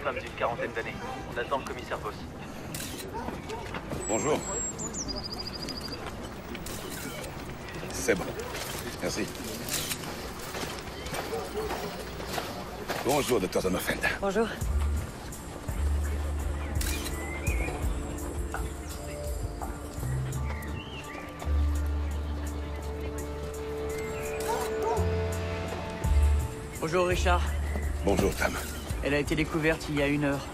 femme d'une quarantaine d'années. On attend le commissaire Boss. Bonjour. C'est bon. Merci. Bonjour, Dr. Sommerfeld. Bonjour. Bonjour Richard. Bonjour, Tam. Elle a été découverte il y a 1 heure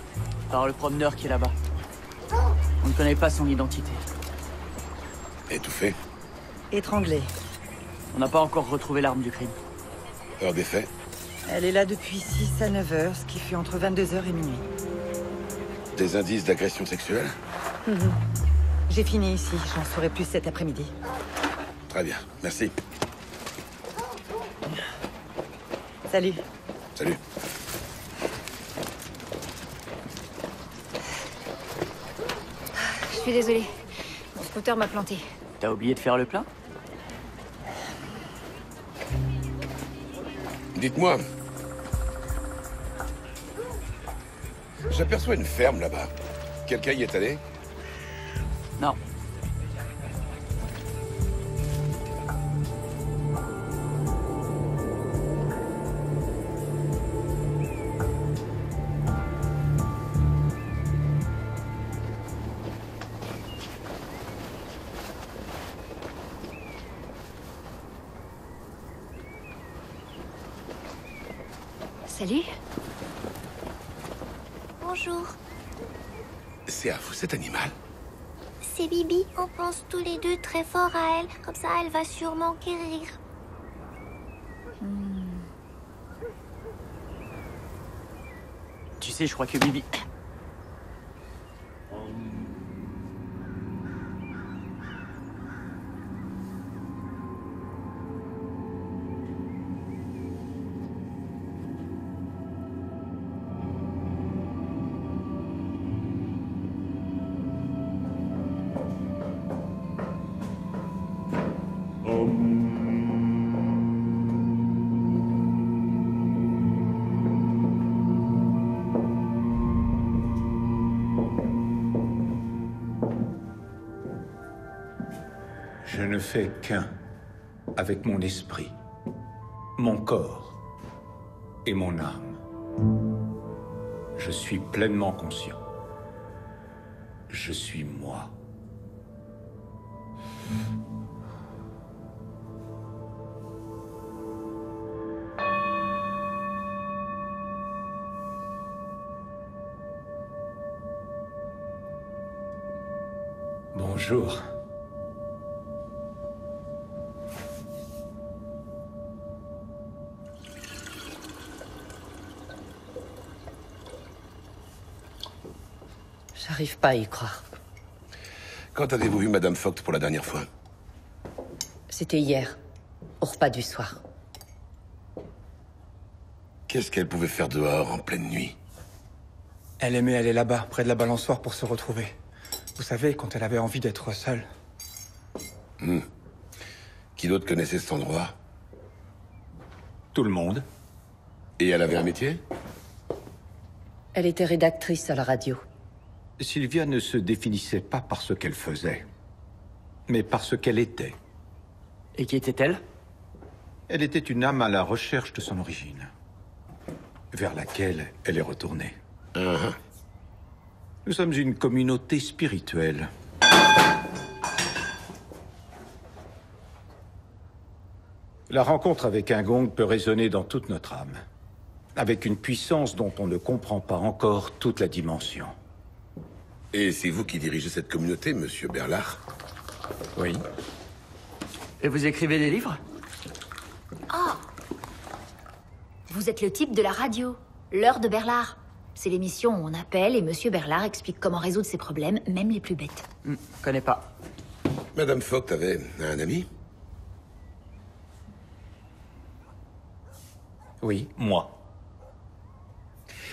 par le promeneur qui est là-bas. On ne connaît pas son identité. Étouffé. Étranglée. On n'a pas encore retrouvé l'arme du crime. Heure des faits. Elle est là depuis 6 à 9 heures, ce qui fait entre 22 heures et minuit. Des indices d'agression sexuelle? J'ai fini ici, j'en saurai plus cet après-midi. Très bien, merci. Salut. Salut. Je suis désolée. Mon scooter m'a planté. T'as oublié de faire le plein? Dites-moi. J'aperçois une ferme là-bas. Quelqu'un y est allé? Non. Salut. Bonjour. C'est à vous cet animal? C'est Bibi. On pense tous les deux très fort à elle. Comme ça, elle va sûrement guérir. Tu sais, je crois que Bibi... Je ne fais qu'un avec mon esprit, mon corps et mon âme. Je suis pleinement conscient. Je suis moi. Bonjour. J'arrive pas à y croire. Quand avez-vous vu Madame Vogt pour la dernière fois? C'était hier, au repas du soir. Qu'est-ce qu'elle pouvait faire dehors en pleine nuit? Elle aimait aller là-bas, près de la balançoire, pour se retrouver. Vous savez, quand elle avait envie d'être seule. Qui d'autre connaissait cet endroit? Tout le monde. Et elle avait un métier? Elle était rédactrice à la radio. Sylvia ne se définissait pas par ce qu'elle faisait, mais par ce qu'elle était. Et qui était-elle? Elle était une âme à la recherche de son origine, vers laquelle elle est retournée. Nous sommes une communauté spirituelle. La rencontre avec un gong peut résonner dans toute notre âme, avec une puissance dont on ne comprend pas encore toute la dimension. Et c'est vous qui dirigez cette communauté, Monsieur Berlard? Oui. Et vous écrivez des livres? Ah! Vous êtes le type de la radio, l'heure de Berlard. C'est l'émission où on appelle et Monsieur Berlard explique comment résoudre ses problèmes, même les plus bêtes. Connais pas. Madame Vogt avait un ami? Oui, moi.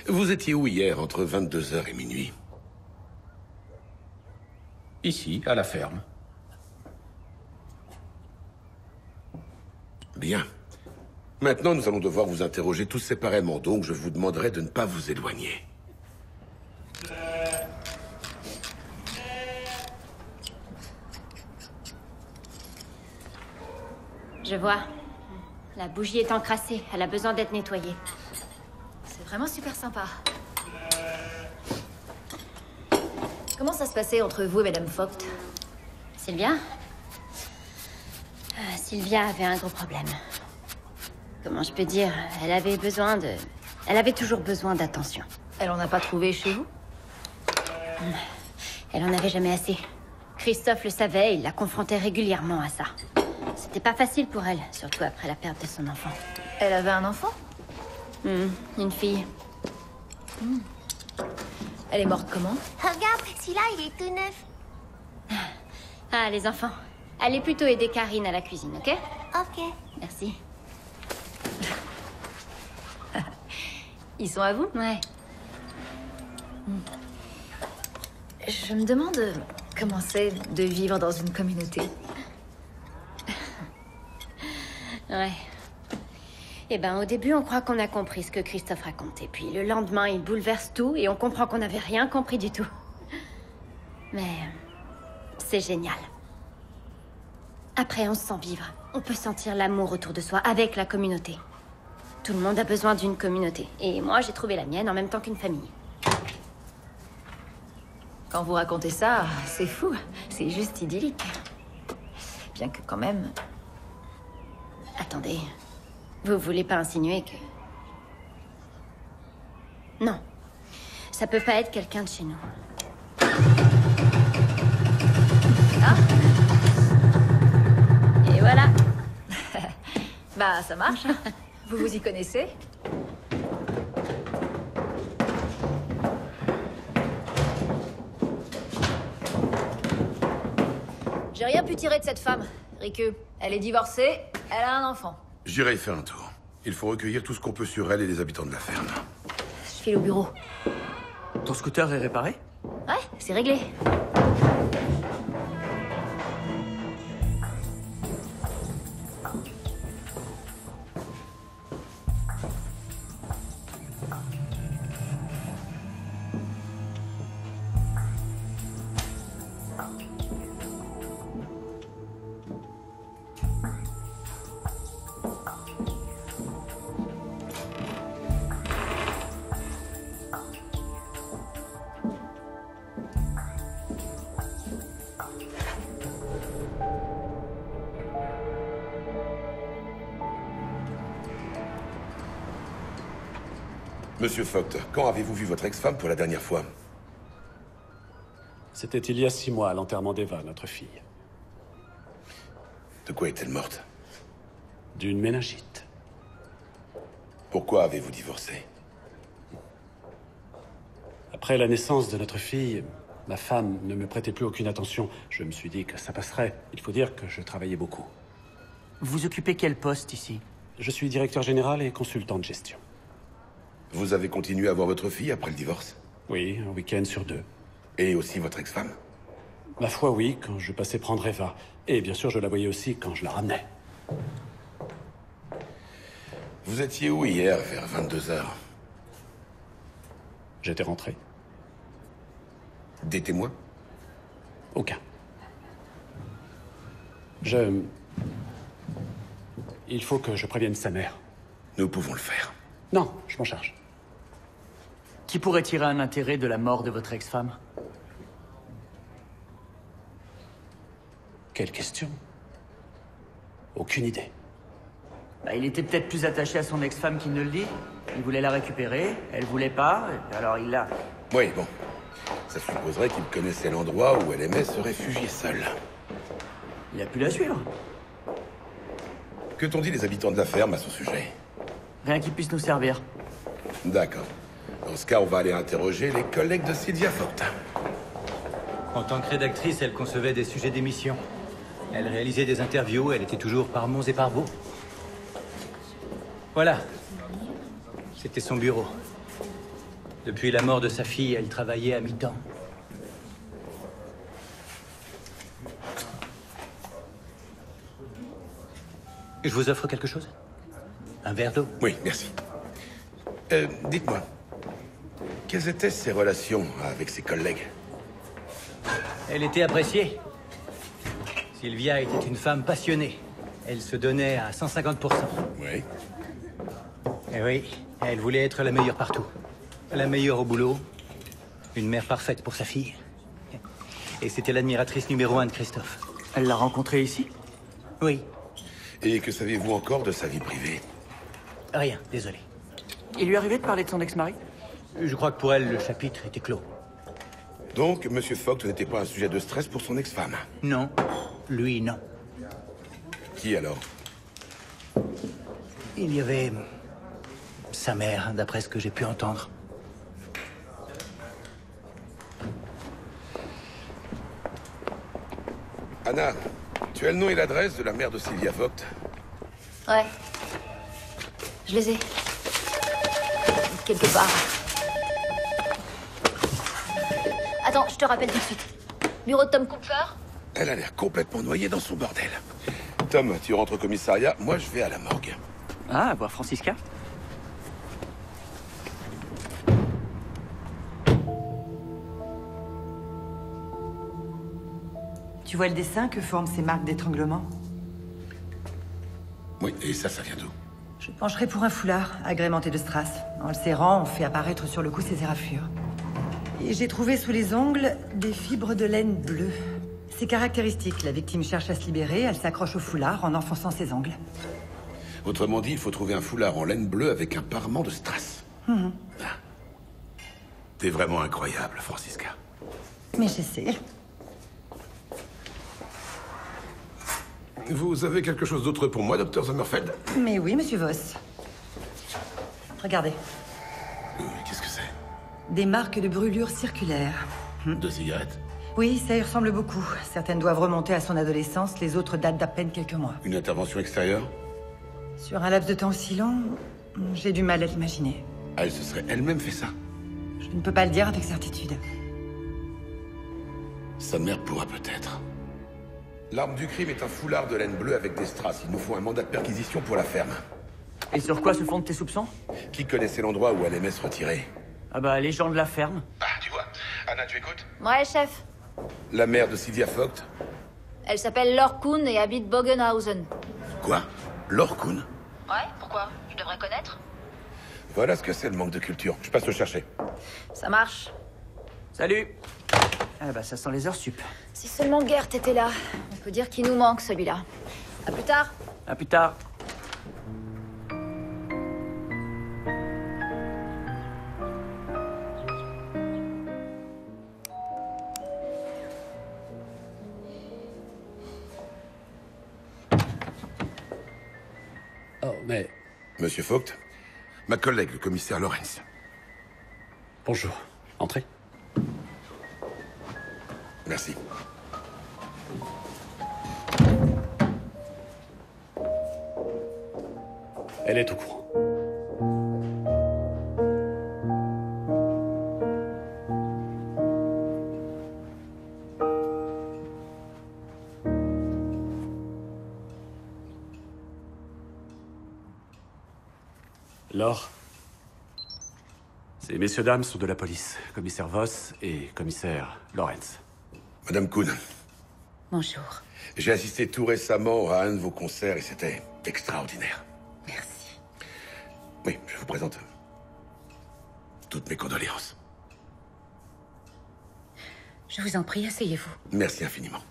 Vous étiez où hier, entre 22h et minuit? Ici, à la ferme. Bien. Maintenant, nous allons devoir vous interroger tous séparément, donc je vous demanderai de ne pas vous éloigner. Je vois. La bougie est encrassée. Elle a besoin d'être nettoyée. C'est vraiment super sympa. Comment ça se passait entre vous et Madame Vogt? Sylvia? Sylvia avait un gros problème. Comment je peux dire? Elle avait toujours besoin d'attention. Elle en a pas trouvé chez vous? Elle en avait jamais assez. Christophe le savait, il la confrontait régulièrement à ça. C'était pas facile pour elle, surtout après la perte de son enfant. Elle avait un enfant? Une fille. Elle est morte comment? Regarde, celui-là, il est tout neuf. Ah, les enfants. Allez plutôt aider Karine à la cuisine, ok? Ok. Merci. Ils sont à vous? Ouais. Je me demande comment c'est de vivre dans une communauté. Ouais. Eh ben, au début, on croit qu'on a compris ce que Christophe raconte. Et puis, le lendemain, il bouleverse tout et on comprend qu'on n'avait rien compris du tout. Mais c'est génial. Après, on se sent vivre. On peut sentir l'amour autour de soi avec la communauté. Tout le monde a besoin d'une communauté. Et moi, j'ai trouvé la mienne en même temps qu'une famille. Quand vous racontez ça, c'est fou. C'est juste idyllique. Bien que quand même... Attendez. Vous voulez pas insinuer que... Non. Ça peut pas être quelqu'un de chez nous. Ah. Et voilà. Bah, ça marche. Vous vous y connaissez? J'ai rien pu tirer de cette femme, Riku. Elle est divorcée, elle a un enfant. J'irai y faire un tour. Il faut recueillir tout ce qu'on peut sur elle et les habitants de la ferme. Je file au bureau. Ton scooter est réparé? Ouais, c'est réglé. Monsieur Vogt, quand avez-vous vu votre ex-femme pour la dernière fois? C'était il y a 6 mois à l'enterrement d'Eva, notre fille. De quoi est-elle morte? D'une méningite. Pourquoi avez-vous divorcé? Après la naissance de notre fille, ma femme ne me prêtait plus aucune attention. Je me suis dit que ça passerait. Il faut dire que je travaillais beaucoup. Vous occupez quel poste ici? Je suis directeur général et consultant de gestion. Vous avez continué à voir votre fille après le divorce? Oui, un week-end sur 2. Et aussi votre ex-femme? Ma foi, oui, quand je passais prendre Eva. Et bien sûr, je la voyais aussi quand je la ramenais. Vous étiez où hier, vers 22h? J'étais rentré. Des témoins? Aucun. Il faut que je prévienne sa mère. Nous pouvons le faire. Non, je m'en charge. Qui pourrait tirer un intérêt de la mort de votre ex-femme? Quelle question? Aucune idée. Bah, il était peut-être plus attaché à son ex-femme qu'il ne le dit. Il voulait la récupérer, elle voulait pas, et alors il l'a... Oui, bon. Ça supposerait qu'il connaissait l'endroit où elle aimait se réfugier seule. Il a pu la suivre. Que t'ont dit les habitants de la ferme à son sujet? Rien qui puisse nous servir. D'accord. Dans ce cas, on va aller interroger les collègues de Sylvia Vogt. En tant que rédactrice, elle concevait des sujets d'émission. Elle réalisait des interviews, elle était toujours par monts et par baux. Voilà. C'était son bureau. Depuis la mort de sa fille, elle travaillait à mi-temps. Je vous offre quelque chose? Un verre d'eau? Oui, merci. Dites-moi, quelles étaient ses relations avec ses collègues? Elle était appréciée. Sylvia était une femme passionnée. Elle se donnait à 150%. Oui. Et oui, elle voulait être la meilleure partout. La meilleure au boulot. Une mère parfaite pour sa fille. Et c'était l'admiratrice numéro 1 de Christophe. Elle l'a rencontré ici? Oui. Et que savez-vous encore de sa vie privée? Rien, désolé. Il lui arrivait de parler de son ex-mari? Je crois que pour elle, le chapitre était clos. Donc, Monsieur Vogt n'était pas un sujet de stress pour son ex-femme? Non. Lui, non. Qui alors? Il y avait... sa mère, d'après ce que j'ai pu entendre. Anna, tu as le nom et l'adresse de la mère de Sylvia Vogt? Ouais. Je les ai. Quelque part. Attends, je te rappelle tout de suite. Bureau de Tom Kupfer? Elle a l'air complètement noyée dans son bordel. Tom, tu rentres au commissariat, moi je vais à la morgue. Ah, voir Francisca? Tu vois le dessin que forment ces marques d'étranglement? Oui, et ça vient d'où? Je pencherai pour un foulard, agrémenté de strass. En le serrant, on fait apparaître sur le cou ses éraflures. Et j'ai trouvé sous les ongles des fibres de laine bleue. C'est caractéristique, la victime cherche à se libérer, elle s'accroche au foulard en enfonçant ses ongles. Autrement dit, il faut trouver un foulard en laine bleue avec un parement de strass. Mhm. Ah. T'es vraiment incroyable, Francisca. Mais j'essaie. Vous avez quelque chose d'autre pour moi, Dr. Sommerfeld? Mais oui, monsieur Voss. Regardez. Qu'est-ce que c'est? Des marques de brûlures circulaires. De cigarettes? Oui, ça y ressemble beaucoup. Certaines doivent remonter à son adolescence, les autres datent d'à peine quelques mois. Une intervention extérieure? Sur un laps de temps aussi long, j'ai du mal à l'imaginer. Elle se serait elle-même fait ça? Je ne peux pas le dire avec certitude. Sa mère pourra peut-être. L'arme du crime est un foulard de laine bleue avec des strass. Il nous faut un mandat de perquisition pour la ferme. Et sur quoi se fondent tes soupçons? Qui connaissait l'endroit où elle aimait se retirer? Ah bah, les gens de la ferme. Ah, tu vois. Anna, tu écoutes? Ouais, chef. La mère de Sylvia Vogt? Elle s'appelle Laure Kuhn et habite Bogenhausen. Quoi? Laure Kuhn? Ouais, pourquoi? Je devrais connaître. Voilà ce que c'est le manque de culture. Je passe le chercher. Ça marche. Salut. Ah bah, ça sent les heures sup. Si seulement Gert était là. On peut dire qu'il nous manque, celui-là. À plus tard. À plus tard. Oh, mais... Monsieur Vogt, ma collègue, le commissaire Lawrence. Bonjour. Entrez. Merci. Elle est au courant. Laure, ces messieurs-dames sont de la police. Commissaire Voss et commissaire Lawrence. Madame Kuhn, Bonjour. j'ai assisté tout récemment à un de vos concerts et c'était extraordinaire. Merci. Oui, je vous présente toutes mes condoléances. Je vous en prie, asseyez-vous. Merci infiniment.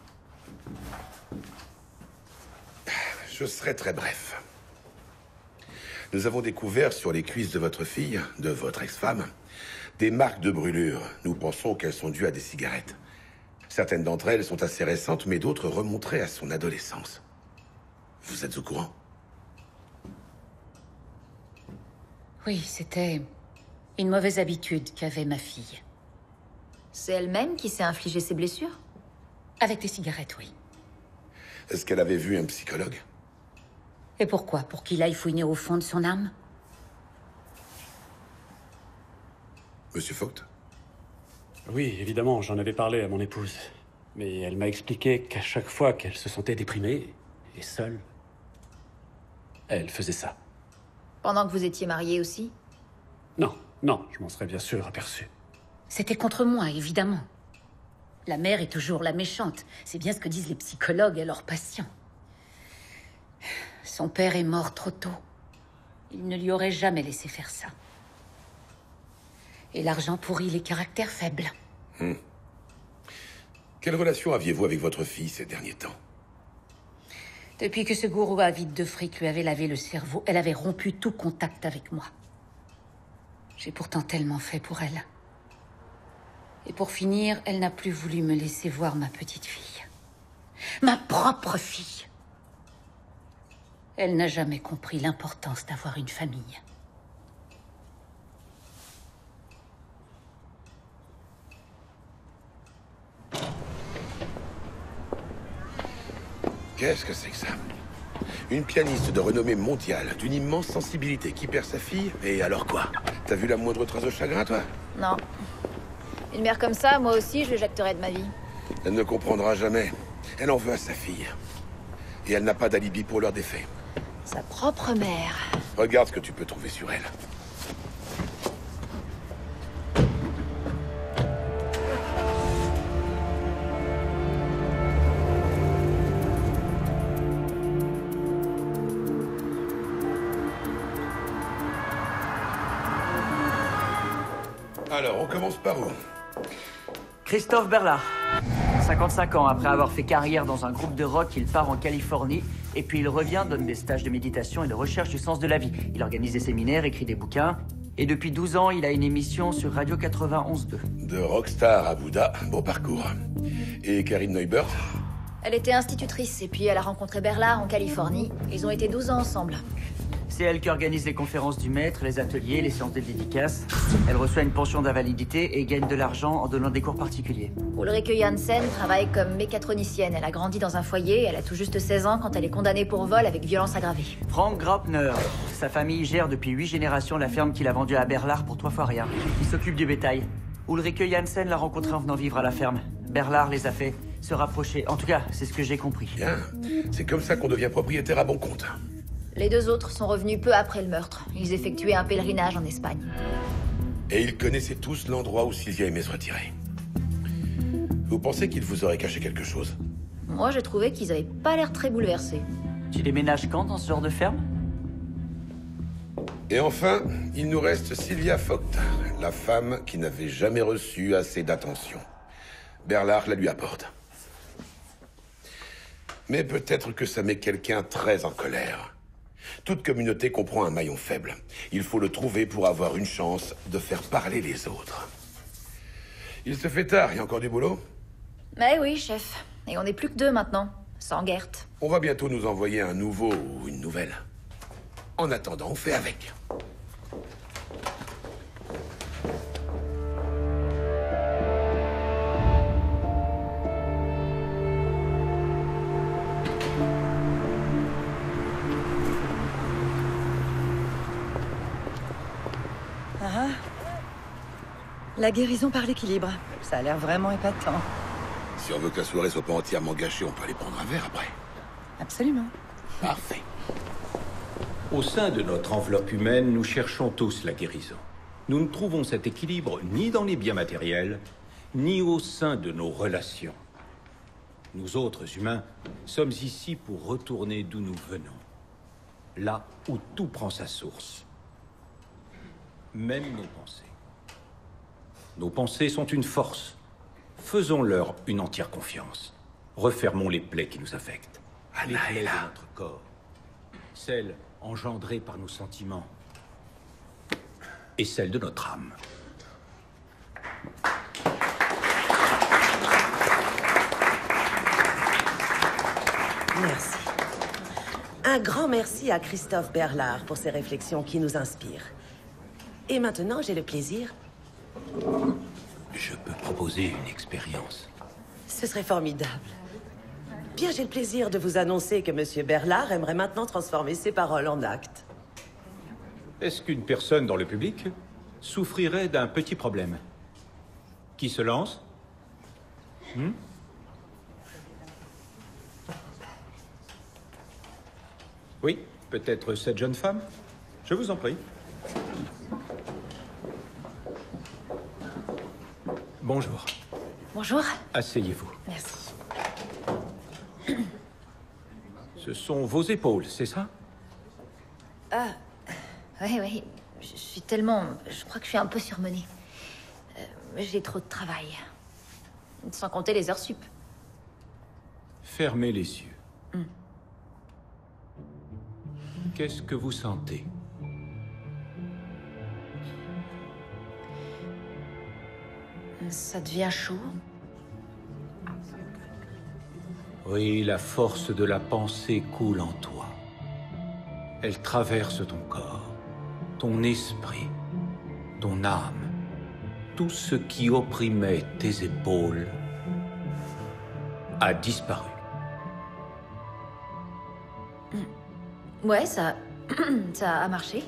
Je serai très bref. Nous avons découvert sur les cuisses de votre fille, de votre ex-femme, des marques de brûlure. Nous pensons qu'elles sont dues à des cigarettes. Certaines d'entre elles sont assez récentes, mais d'autres remonteraient à son adolescence. Vous êtes au courant? Oui, c'était une mauvaise habitude qu'avait ma fille. C'est elle-même qui s'est infligé ses blessures? Avec des cigarettes, oui. Est-ce qu'elle avait vu un psychologue? Et pourquoi? Pour qu'il aille fouiner au fond de son âme? Monsieur Vogt? Oui, évidemment, j'en avais parlé à mon épouse. Mais elle m'a expliqué qu'à chaque fois qu'elle se sentait déprimée et seule, elle faisait ça. Pendant que vous étiez mariés aussi? Non, non, je m'en serais bien sûr aperçu. C'était contre moi, évidemment. La mère est toujours la méchante. C'est bien ce que disent les psychologues à leurs patients. Son père est mort trop tôt. Il ne lui aurait jamais laissé faire ça. Et l'argent pourrit les caractères faibles. Quelle relation aviez-vous avec votre fille ces derniers temps? Depuis que ce gourou avide de fric lui avait lavé le cerveau, elle avait rompu tout contact avec moi. J'ai pourtant tellement fait pour elle. Et pour finir, elle n'a plus voulu me laisser voir ma petite fille. Ma propre fille. Elle n'a jamais compris l'importance d'avoir une famille. Qu'est-ce que c'est que ça? Une pianiste de renommée mondiale, d'une immense sensibilité, qui perd sa fille, et alors quoi? T'as vu la moindre trace de chagrin, toi? Non. Une mère comme ça, moi aussi, je l'éjecterais de ma vie. Elle ne comprendra jamais. Elle en veut à sa fille. Et elle n'a pas d'alibi pour leurs défaits. Sa propre mère. Regarde ce que tu peux trouver sur elle. Alors, on commence par où? Christophe Berlard. 55 ans, après avoir fait carrière dans un groupe de rock, il part en Californie, et puis il revient, donne des stages de méditation et de recherche du sens de la vie. Il organise des séminaires, écrit des bouquins, et depuis 12 ans, il a une émission sur Radio 91.2. De rockstar à Bouddha, beau parcours. Et Karine Neubert? Elle était institutrice, et puis elle a rencontré Berlard en Californie. Ils ont été 12 ans ensemble. C'est elle qui organise les conférences du maître, les ateliers, les séances de dédicaces. Elle reçoit une pension d'invalidité et gagne de l'argent en donnant des cours particuliers. Ulrike Janssen travaille comme mécatronicienne. Elle a grandi dans un foyer, elle a tout juste 16 ans quand elle est condamnée pour vol avec violence aggravée. Frank Graupner. Sa famille gère depuis 8 générations la ferme qu'il a vendue à Berlard pour 3 fois rien. Il s'occupe du bétail. Ulrike Janssen l'a rencontré en venant vivre à la ferme. Berlard les a fait se rapprocher. En tout cas, c'est ce que j'ai compris. Bien. C'est comme ça qu'on devient propriétaire à bon compte. Les deux autres sont revenus peu après le meurtre. Ils effectuaient un pèlerinage en Espagne. Et ils connaissaient tous l'endroit où Sylvia aimait se retirer. Vous pensez qu'ils vous auraient caché quelque chose? Moi, j'ai trouvé qu'ils avaient pas l'air très bouleversés. Tu déménages quand dans ce genre de ferme? Et enfin, il nous reste Sylvia Vogt, la femme qui n'avait jamais reçu assez d'attention. Berlard la lui apporte. Mais peut-être que ça met quelqu'un très en colère. Toute communauté comprend un maillon faible. Il faut le trouver pour avoir une chance de faire parler les autres. Il se fait tard, il y a encore du boulot? Mais oui, chef. Et on n'est plus que 2 maintenant, sans Gert. On va bientôt nous envoyer un nouveau ou une nouvelle. En attendant, on fait avec. Ah. La guérison par l'équilibre. Ça a l'air vraiment épatant. Si on veut que la soirée soit pas entièrement gâchée, on peut aller prendre un verre après. Absolument. Parfait. Au sein de notre enveloppe humaine, nous cherchons tous la guérison. Nous ne trouvons cet équilibre ni dans les biens matériels, ni au sein de nos relations. Nous autres humains sommes ici pour retourner d'où nous venons. Là où tout prend sa source. Même nos pensées. Nos pensées sont une force. Faisons-leur une entière confiance. Refermons les plaies qui nous affectent. Les plaies de notre corps. Celles engendrées par nos sentiments. Et celles de notre âme. Merci. Un grand merci à Christophe Berlard pour ses réflexions qui nous inspirent. Et maintenant, j'ai le plaisir... Je peux proposer une expérience. Ce serait formidable. Bien, j'ai le plaisir de vous annoncer que Monsieur Berlard aimerait maintenant transformer ses paroles en actes. Est-ce qu'une personne dans le public souffrirait d'un petit problème? Qui se lance? Oui, peut-être cette jeune femme? Je vous en prie. Bonjour. Bonjour. Asseyez-vous. Merci. Ce sont vos épaules, c'est ça? Oui. Je suis tellement... Je crois que je suis un peu surmenée. J'ai trop de travail. Sans compter les heures sup. Fermez les yeux. Qu'est-ce que vous sentez? Ça devient chaud. Oui, la force de la pensée coule en toi. Elle traverse ton corps, ton esprit, ton âme. Tout ce qui opprimait tes épaules a disparu. Ouais, ça a marché.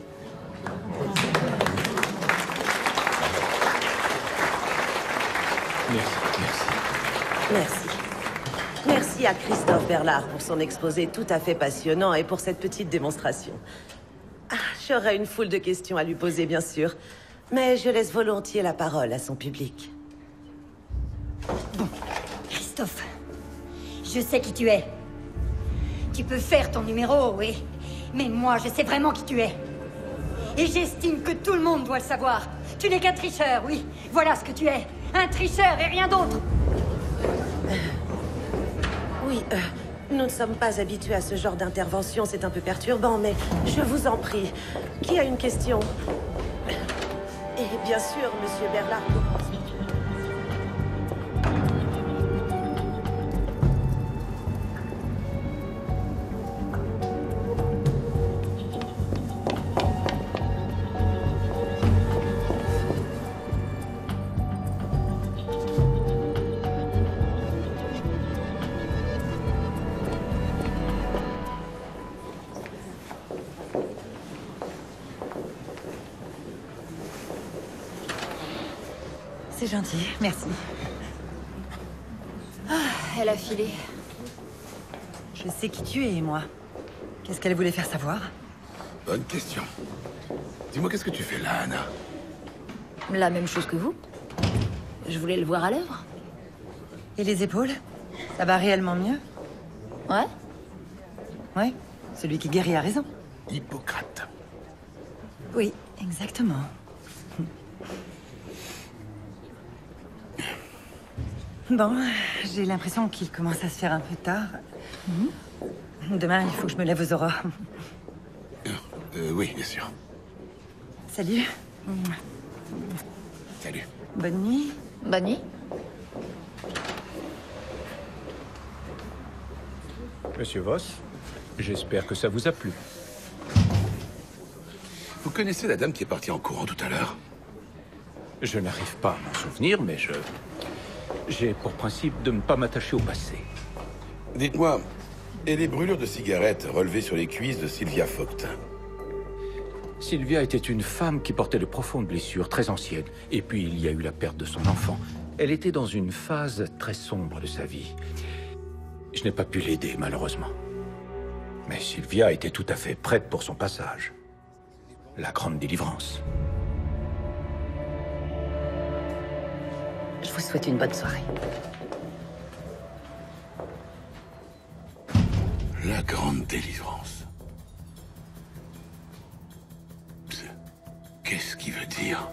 Merci. Merci à Christophe Berlard pour son exposé tout à fait passionnant et pour cette petite démonstration. J'aurais une foule de questions à lui poser, bien sûr, mais je laisse volontiers la parole à son public. Bon, Christophe, je sais qui tu es. Tu peux faire ton numéro, oui, mais moi, je sais vraiment qui tu es. Et j'estime que tout le monde doit le savoir. Tu n'es qu'un tricheur, oui. Voilà ce que tu es. Un tricheur et rien d'autre. Oui, nous ne sommes pas habitués à ce genre d'intervention. C'est un peu perturbant, mais je vous en prie. Qui a une question? Et bien sûr, Monsieur Berlard commence. C'est gentil, merci. Elle a filé. Je sais qui tu es, moi. Qu'est-ce qu'elle voulait faire savoir? Bonne question. Dis-moi, qu'est-ce que tu fais là, Anna? La même chose que vous. Je voulais le voir à l'œuvre. Et les épaules? Ça va réellement mieux? Ouais? Ouais, celui qui guérit a raison. Hippocrate. Oui, exactement. Bon, j'ai l'impression qu'il commence à se faire un peu tard. Demain, il faut que je me lève aux aurores. Oui, bien sûr. Salut. Salut. Bonne nuit. Bonne nuit. Monsieur Voss, j'espère que ça vous a plu. Vous connaissez la dame qui est partie en courant tout à l'heure? Je n'arrive pas à m'en souvenir, mais j'ai pour principe de ne pas m'attacher au passé. Dites-moi, et les brûlures de cigarettes relevées sur les cuisses de Sylvia Vogt? Sylvia était une femme qui portait de profondes blessures, très anciennes. Et puis, il y a eu la perte de son enfant. Elle était dans une phase très sombre de sa vie. Je n'ai pas pu l'aider, malheureusement. Mais Sylvia était tout à fait prête pour son passage. La grande délivrance. Je vous souhaite une bonne soirée. La grande délivrance. Qu'est-ce qu'il veut dire?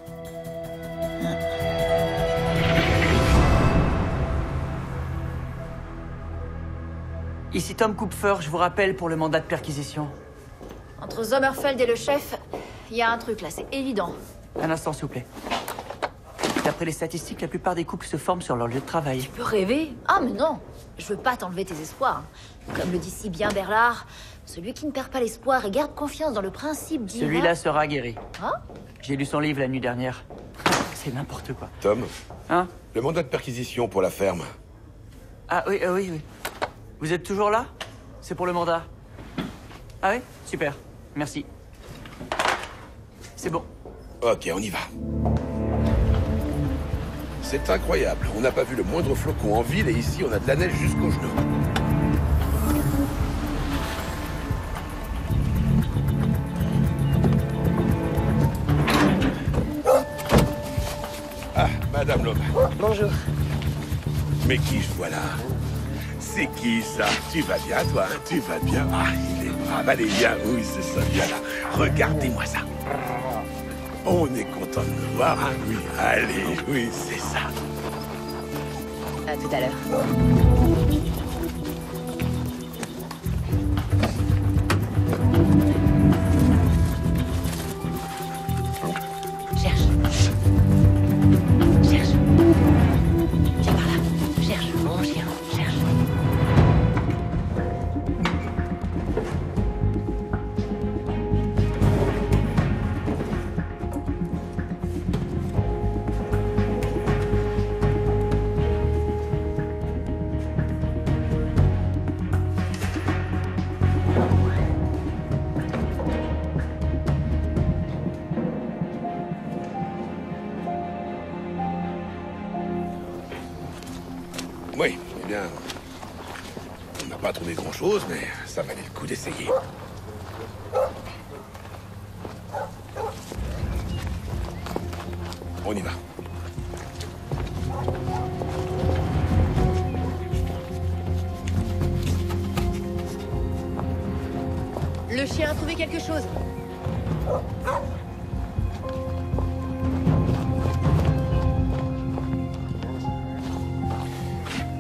Ici Tom Kupfer, je vous rappelle pour le mandat de perquisition. Entre Sommerfeld et le chef, il y a un truc là, c'est évident. Un instant, s'il vous plaît. D'après les statistiques, la plupart des couples se forment sur leur lieu de travail. Tu peux rêver? Ah, mais non! Je veux pas t'enlever tes espoirs. Comme le dit si bien Berlard, celui qui ne perd pas l'espoir et garde confiance dans le principe divin... Celui-là sera guéri. Hein? J'ai lu son livre la nuit dernière. C'est n'importe quoi. Tom? Hein? Le mandat de perquisition pour la ferme. Ah oui, oui. Vous êtes toujours là? C'est pour le mandat. Ah oui? Super. Merci. C'est bon. Ok, on y va. C'est incroyable. On n'a pas vu le moindre flocon en ville et ici, on a de la neige jusqu'aux genoux. Ah, Madame Loeb. Bonjour. Mais qui je vois là? C'est qui ça? Tu vas bien, toi, hein? Tu vas bien? Ah, il est brave. Allez, viens, oui, c'est ça, viens là. Regardez-moi ça. On est content de le voir, hein, oui. Allez, oui, c'est ça. À tout à l'heure. Cherche. Cherche. Viens par là. Cherche, mon chien. Cherche. Oui, eh bien... On n'a pas trouvé grand-chose, mais ça valait le coup d'essayer. On y va. Le chien a trouvé quelque chose.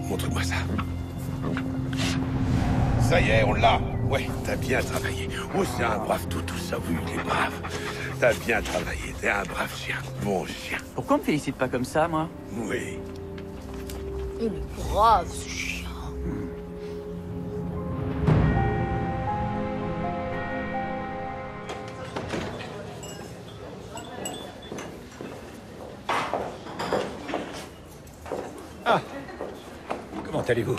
Montre-moi ça. Ça y est, on l'a. Ouais, t'as bien travaillé. Oh, c'est un brave toutou, ça, oui, il est brave. T'as bien travaillé, t'es un brave chien. Bon chien. Pourquoi on me félicite pas comme ça, moi? Oui. Il est brave, ce chien. Ah! Comment allez-vous?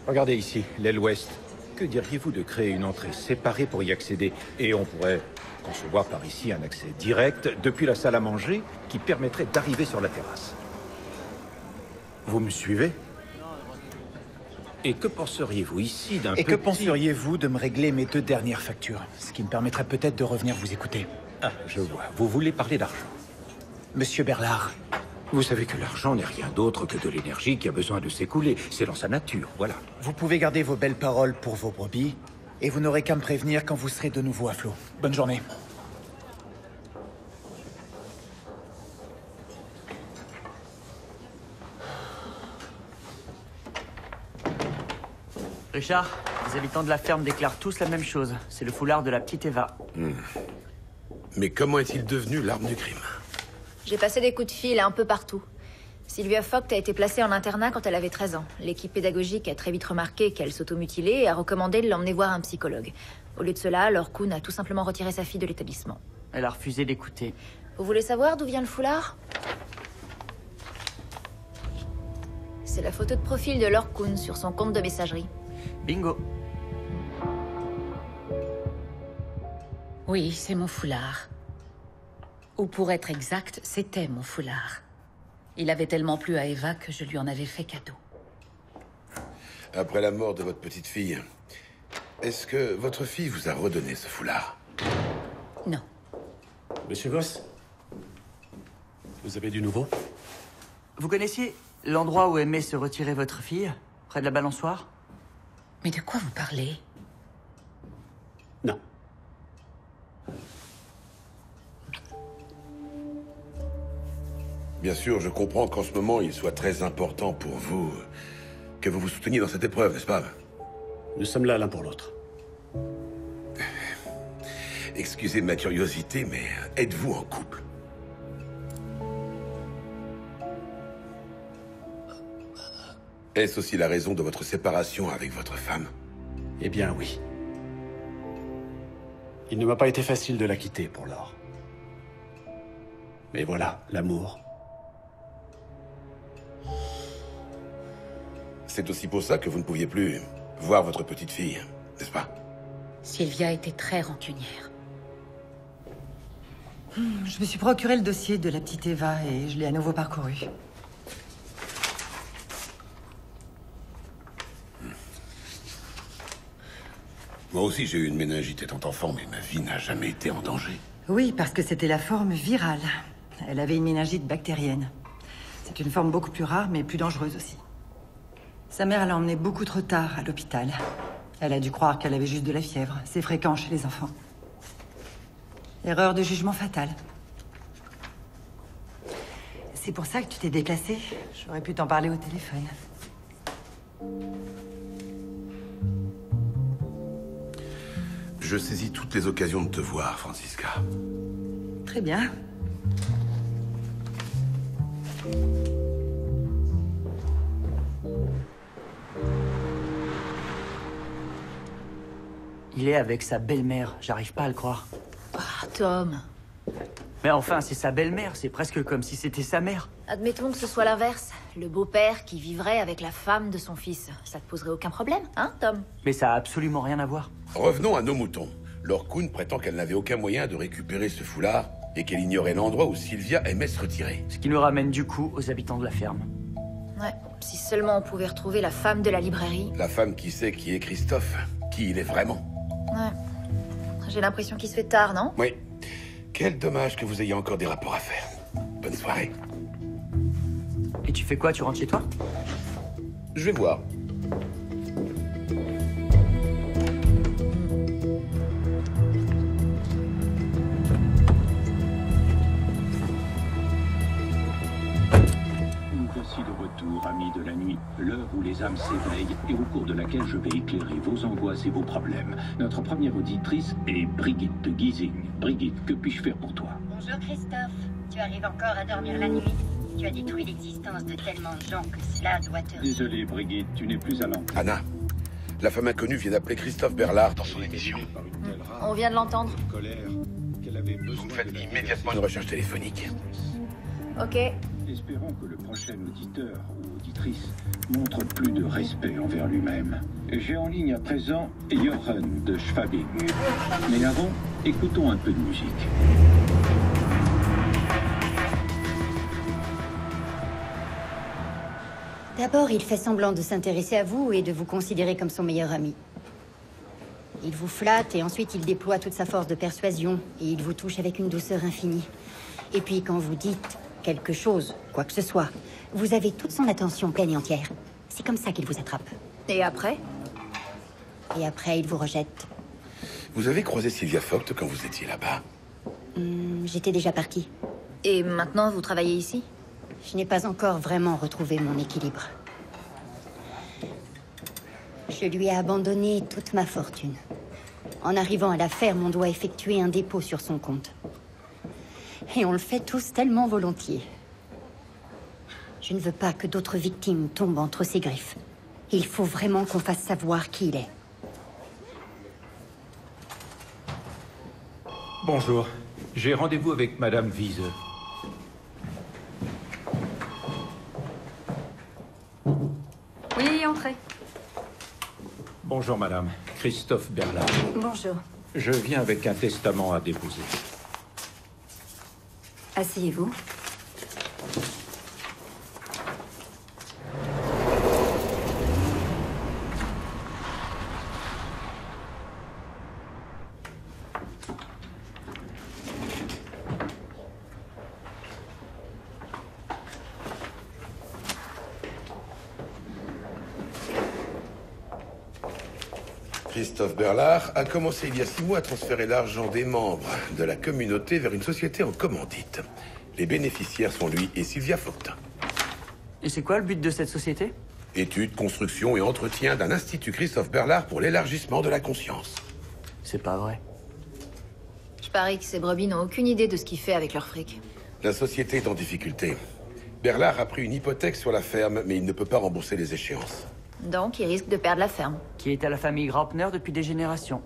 Regardez ici, l'aile ouest. Que diriez-vous de créer une entrée séparée pour y accéder? Et on pourrait concevoir par ici un accès direct depuis la salle à manger qui permettrait d'arriver sur la terrasse. Vous me suivez? Et que penseriez-vous ici d'un petit... Et que penseriez-vous de me régler mes 2 dernières factures? Ce qui me permettrait peut-être de revenir vous écouter. Ah, je vois. Vous voulez parler d'argent. Monsieur Berlard. Vous savez que l'argent n'est rien d'autre que de l'énergie qui a besoin de s'écouler. C'est dans sa nature, voilà. Vous pouvez garder vos belles paroles pour vos brebis, et vous n'aurez qu'à me prévenir quand vous serez de nouveau à flot. Bonne journée. Richard, les habitants de la ferme déclarent tous la même chose. C'est le foulard de la petite Eva. Mais comment est-il devenu l'arme du crime? J'ai passé des coups de fil un peu partout. Sylvia Vogt a été placée en internat quand elle avait 13 ans. L'équipe pédagogique a très vite remarqué qu'elle s'automutilait et a recommandé de l'emmener voir un psychologue. Au lieu de cela, Laure Kuhn a tout simplement retiré sa fille de l'établissement. Elle a refusé d'écouter. Vous voulez savoir d'où vient le foulard? C'est la photo de profil de Laure Kuhn sur son compte de messagerie. Bingo. Oui, c'est mon foulard. Ou pour être exact, c'était mon foulard. Il avait tellement plu à Eva que je lui en avais fait cadeau. Après la mort de votre petite fille, est-ce que votre fille vous a redonné ce foulard? Non. Monsieur Voss, vous avez du nouveau? Vous connaissiez l'endroit où aimait se retirer votre fille? Près de la balançoire? Mais de quoi vous parlez? Non. Bien sûr, je comprends qu'en ce moment, il soit très important pour vous que vous vous souteniez dans cette épreuve, n'est-ce pas? Nous sommes là l'un pour l'autre. Excusez ma curiosité, mais êtes-vous en couple? Est-ce aussi la raison de votre séparation avec votre femme? Eh bien, oui. Il ne m'a pas été facile de la quitter pour Laure. Mais voilà, l'amour. C'est aussi pour ça que vous ne pouviez plus voir votre petite fille, n'est-ce pas? Sylvia était très rancunière. Je me suis procuré le dossier de la petite Eva et je l'ai à nouveau parcouru. Moi aussi, j'ai eu une méningite étant enfant, mais ma vie n'a jamais été en danger. Oui, parce que c'était la forme virale. Elle avait une méningite bactérienne. C'est une forme beaucoup plus rare, mais plus dangereuse aussi. Sa mère l'a emmenée beaucoup trop tard à l'hôpital. Elle a dû croire qu'elle avait juste de la fièvre. C'est fréquent chez les enfants. Erreur de jugement fatale. C'est pour ça que tu t'es déplacée. J'aurais pu t'en parler au téléphone. Je saisis toutes les occasions de te voir, Francisca. Très bien. Il est avec sa belle-mère, j'arrive pas à le croire. Ah, Tom. Mais enfin, c'est sa belle-mère, c'est presque comme si c'était sa mère. Admettons que ce soit l'inverse. Le beau-père qui vivrait avec la femme de son fils. Ça te poserait aucun problème, hein, Tom? Mais ça a absolument rien à voir. Revenons à nos moutons. Lord Kuhn prétend qu'elle n'avait aucun moyen de récupérer ce foulard et qu'elle ignorait l'endroit où Sylvia aimait se retirer. Ce qui nous ramène du coup aux habitants de la ferme. Ouais, si seulement on pouvait retrouver la femme de la librairie. La femme qui sait qui est Christophe, qui il est vraiment. Ouais. J'ai l'impression qu'il se fait tard, non? Oui. Quel dommage que vous ayez encore des rapports à faire. Bonne soirée. Et tu fais quoi? Tu rentres chez toi? Je vais voir. Voici de retour, amis de la nuit, l'heure où les âmes s'éveillent et au cours de laquelle je vais éclairer vos angoisses et vos problèmes. Notre première auditrice est Brigitte de Giesing. Brigitte, que puis-je faire pour toi? Bonjour Christophe. Tu arrives encore à dormir la nuit? Tu as détruit l'existence de tellement de gens que cela doit te... Désolé, Brigitte, tu n'es plus à l'antenne. Anna, la femme inconnue vient d'appeler Christophe Berlard dans son émission. On vient de l'entendre. Vous faites immédiatement une recherche téléphonique. Ok. Espérons que le prochain auditeur ou auditrice montre plus de respect envers lui-même. J'ai en ligne à présent Johan de Schwabing. Mais avant, écoutons un peu de musique. D'abord, il fait semblant de s'intéresser à vous et de vous considérer comme son meilleur ami. Il vous flatte et ensuite il déploie toute sa force de persuasion et il vous touche avec une douceur infinie. Et puis quand vous dites quelque chose, quoi que ce soit, vous avez toute son attention pleine et entière. C'est comme ça qu'il vous attrape. Et après? Et après, il vous rejette. Vous avez croisé Sylvia Vogt quand vous étiez là-bas? J'étais déjà partie. Et maintenant, vous travaillez ici? Je n'ai pas encore vraiment retrouvé mon équilibre. Je lui ai abandonné toute ma fortune. En arrivant à la ferme, on doit effectuer un dépôt sur son compte. Et on le fait tous tellement volontiers. Je ne veux pas que d'autres victimes tombent entre ses griffes. Il faut vraiment qu'on fasse savoir qui il est. Bonjour. J'ai rendez-vous avec Madame Wiese. Oui, entrez. Bonjour, Madame. Christophe Berlard. Bonjour. Je viens avec un testament à déposer. Asseyez-vous. Christophe Berlard a commencé il y a 6 mois à transférer l'argent des membres de la communauté vers une société en commandite. Les bénéficiaires sont lui et Sylvia Vogt. Et c'est quoi le but de cette société? Étude, construction et entretien d'un institut Christophe Berlard pour l'élargissement de la conscience. C'est pas vrai. Je parie que ces brebis n'ont aucune idée de ce qu'il fait avec leur fric. La société est en difficulté. Berlard a pris une hypothèque sur la ferme, mais il ne peut pas rembourser les échéances. Donc, il risque de perdre la ferme. Qui est à la famille Graupner depuis des générations.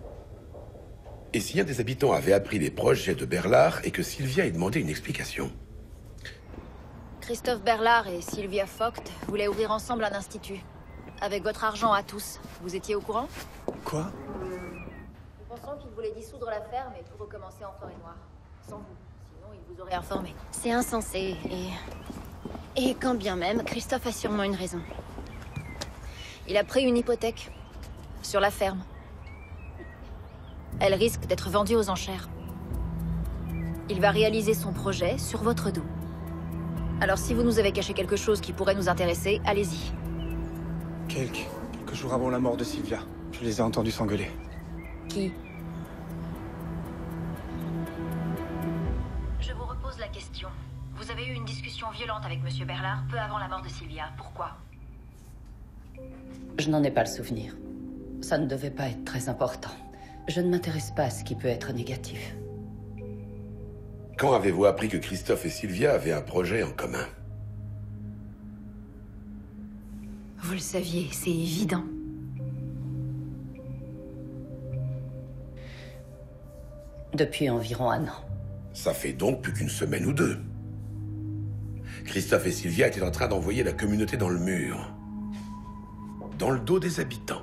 Et si un des habitants avait appris les projets de Berlard et que Sylvia ait demandé une explication? Christophe Berlard et Sylvia Vogt voulaient ouvrir ensemble un institut. Avec votre argent à tous. Vous étiez au courant? Quoi? Nous pensons qu'ils voulaient dissoudre la ferme et tout recommencer en forêt noire. Sans vous. Sinon, ils vous auraient informé. C'est insensé et quand bien même, Christophe a sûrement une raison. Il a pris une hypothèque. Sur la ferme. Elle risque d'être vendue aux enchères. Il va réaliser son projet sur votre dos. Alors si vous nous avez caché quelque chose qui pourrait nous intéresser, allez-y. Quelques jours avant la mort de Sylvia, Je les ai entendus s'engueuler. Qui? Je vous repose la question. Vous avez eu une discussion violente avec Monsieur Berlard peu avant la mort de Sylvia. Pourquoi? Je n'en ai pas le souvenir. Ça ne devait pas être très important. Je ne m'intéresse pas à ce qui peut être négatif. Quand avez-vous appris que Christophe et Sylvia avaient un projet en commun? Vous le saviez, c'est évident. Depuis environ 1 an. Ça fait donc plus qu'une semaine ou deux. Christophe et Sylvia étaient en train d'envoyer la communauté dans le mur. Dans le dos des habitants,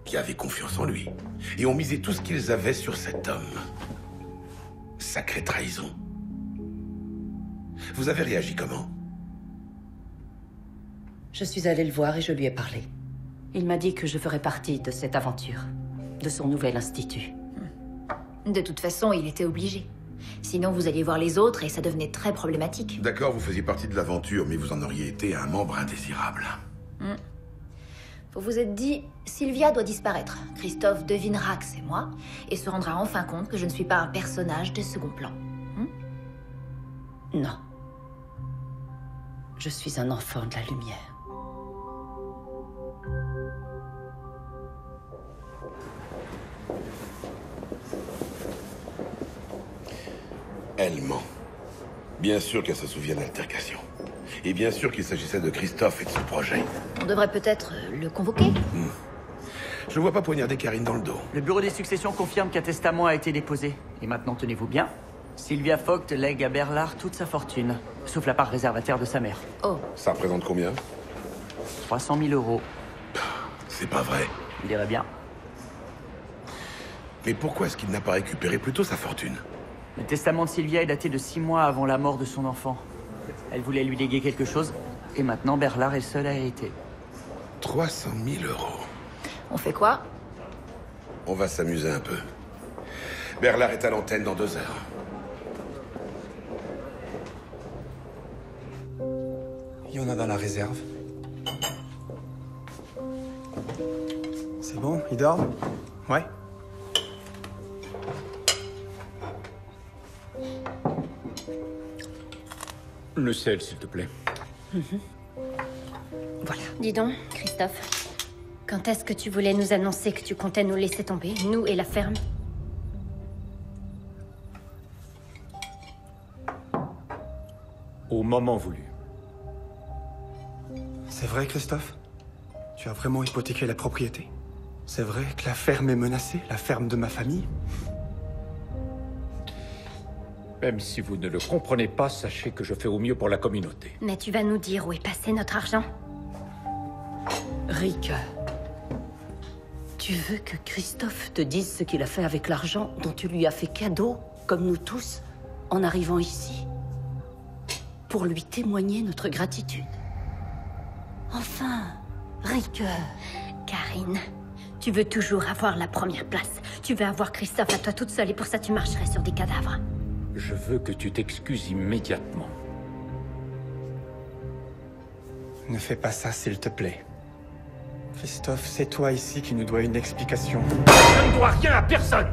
qui avaient confiance en lui, et ont misé tout ce qu'ils avaient sur cet homme. Sacrée trahison. Vous avez réagi comment? Je suis allée le voir et je lui ai parlé. Il m'a dit que je ferais partie de cette aventure, de son nouvel institut. De toute façon, il était obligé. Sinon, vous alliez voir les autres et ça devenait très problématique. D'accord, vous faisiez partie de l'aventure, mais vous en auriez été un membre indésirable. Vous vous êtes dit, Sylvia doit disparaître. Christophe devinera que c'est moi et se rendra enfin compte que je ne suis pas un personnage de second plan. Non. Je suis un enfant de la lumière. Elle ment. Bien sûr qu'elle se souvient de l'altercation. Et bien sûr qu'il s'agissait de Christophe et de son projet. On devrait peut-être le convoquer. Je vois pas poignarder Karine dans le dos. Le bureau des successions confirme qu'un testament a été déposé. Et maintenant, tenez-vous bien. Sylvia Vogt lègue à Berlard toute sa fortune, sauf la part réservataire de sa mère. Oh. Ça représente combien? 300 000 euros. C'est pas vrai. Il dirait bien. Mais pourquoi est-ce qu'il n'a pas récupéré plus tôt sa fortune? Le testament de Sylvia est daté de 6 mois avant la mort de son enfant. Elle voulait lui léguer quelque chose, et maintenant Berlard est seul à hériter. 300 000 euros. On fait quoi? On va s'amuser un peu. Berlard est à l'antenne dans 2 heures. Il y en a dans la réserve. C'est bon, il dort? Ouais. Le sel, s'il te plaît. Voilà. Dis donc, Christophe, quand est-ce que tu voulais nous annoncer que tu comptais nous laisser tomber, nous et la ferme? Au moment voulu. C'est vrai, Christophe? Tu as vraiment hypothéqué la propriété? C'est vrai que la ferme est menacée, la ferme de ma famille? Même si vous ne le comprenez pas, sachez que je fais au mieux pour la communauté. Mais tu vas nous dire où est passé notre argent? Rick, tu veux que Christophe te dise ce qu'il a fait avec l'argent dont tu lui as fait cadeau, comme nous tous, en arrivant ici? Pour lui témoigner notre gratitude. Enfin, Rick... Karine, tu veux toujours avoir la première place. Tu veux avoir Christophe à toi toute seule et pour ça tu marcherais sur des cadavres. Je veux que tu t'excuses immédiatement. Ne fais pas ça, s'il te plaît. Christophe, c'est toi ici qui nous dois une explication. Je ne dois rien à personne!